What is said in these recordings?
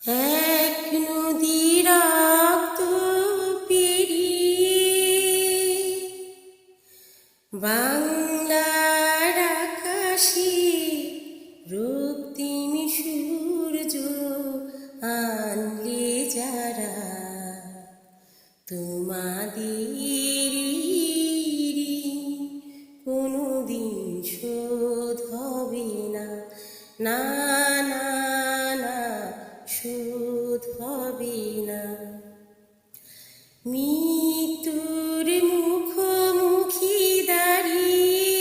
এক নদী রক্ত পেরিয়ে বাংলার আকাশে রক্তিম সূর্য আনলে যারা, তোমাদের কোনোদিন শোধ হবে না, না না না শোধ হবে না। মৃত্যুর মুখোমুখি দাঁড়িয়ে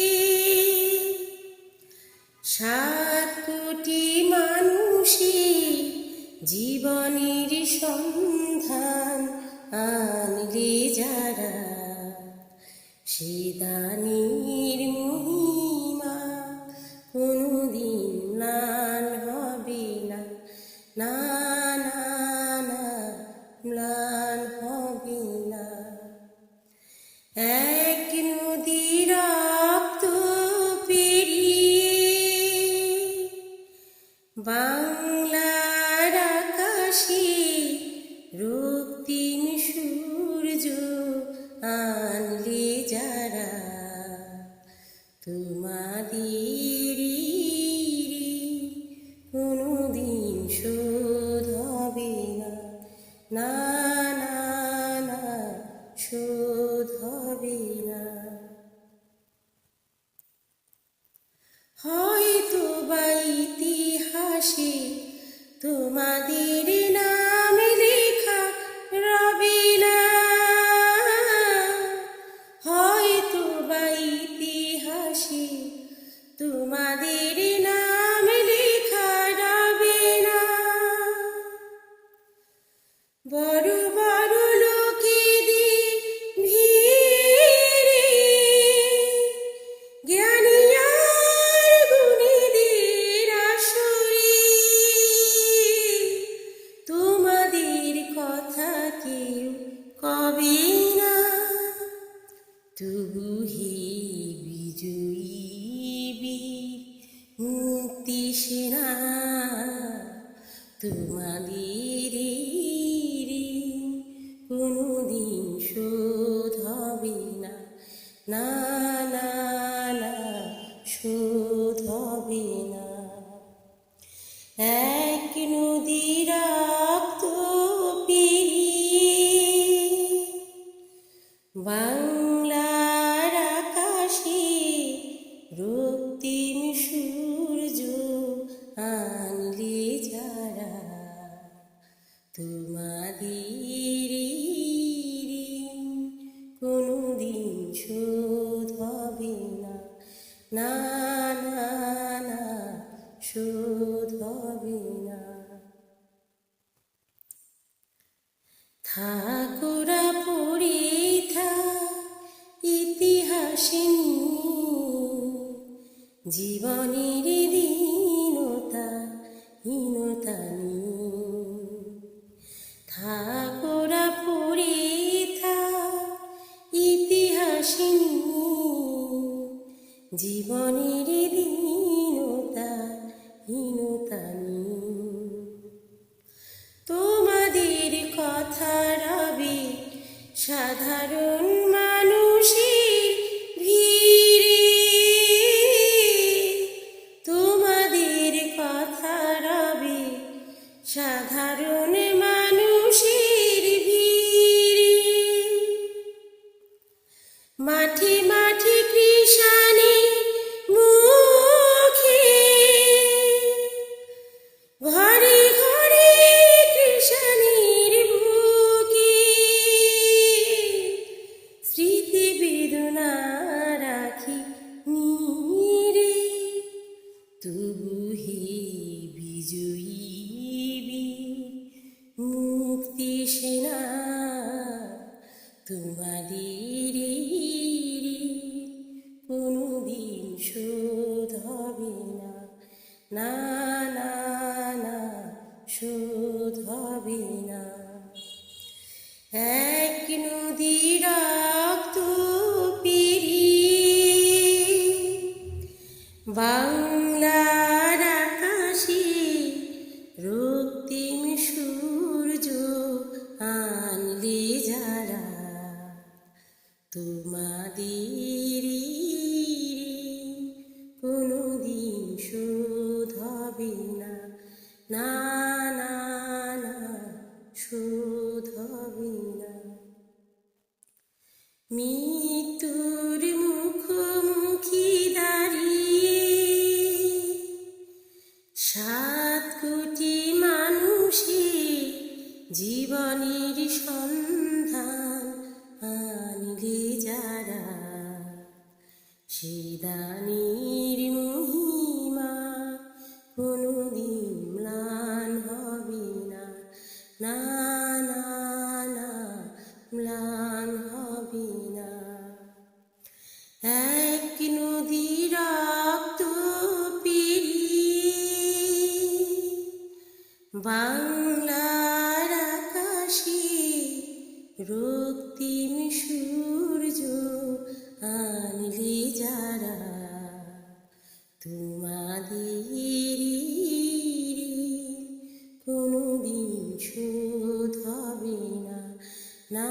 7 কোটি মানুষের জীবনের সন্ধান আনলে যারা, সে দানের মহিমা কোনোদিন ম্লান হবে না, না না না ম্লান হবে না। এক নদী রক্ত পেরিয়ে বাংলার আকাশে রক্তিম সূর্য আনলে যারা, তোমাদের কোনোদিন শোধ হবে না, না না না শোধ হবে না। হয়তো বা ইতিহাসে তোমাদের নাম লেখা রবে না, হয়তো বা ইতিহাসে তোমাদের নাম লেখা রবে না। বড় বড় লোকেদের ভিড়ে জ্ঞানী আর গুণীদের আসরে তোমাদের কথা কেউ কবে না, তবু হে বিজয়ী বীর মুক্তি সেনা, তোমাদের কোনোদিন শোধ হবে না, না না না শোধ হবে না। এক নদী রক্ত পেরিয়ে বাংলার আকাশে রক্তিম সূর্য আনলে যারা, তোমাদের কোনোদিন শোধ হবে না, না না না শোধ হবে না। থাকোরা পড়ে ইতিহাসে জীবনের দীনতা হীনতা থাকোরা পড়ে ইতিহাসে জীবনের দীনতা হীনতা তোমাদের কথা রবে সাধারণ মানুষের ভিড়ে, তোমাদের কথা রবে সাধারণ মানুষের ভিড়ে। মাঠে মাঠে কৃষাণে মুখে, ঘরে ঘরে কৃষাণের বুকে স্মৃতি বেদনা রাখি নীরে, তবু হে বিজয়ী বীর মুক্তি সেনা, তোমাদের কোনোদিন শোধ হবে না, না না না শোধ হবে না। এক নদী রক্ত পেরিয়ে বাংলার আকাশে রক্তিম না, না না না শোধ হবে না। মৃত্যুর মুখোমুখি দাঁড়িয়ে 7 কোটি মানুষের জীবনের সন্ধান আনলে যারা, সে দানের মহিমা কোনদিন ম্লান হবে না, না না না ম্লান হবে না। এক নদী রক্ত পেরিয়ে বাংলার আকাশে রক্তিম সূর্য আনলে যারা, তোমাদের কোনদিন শোধ হবে না, না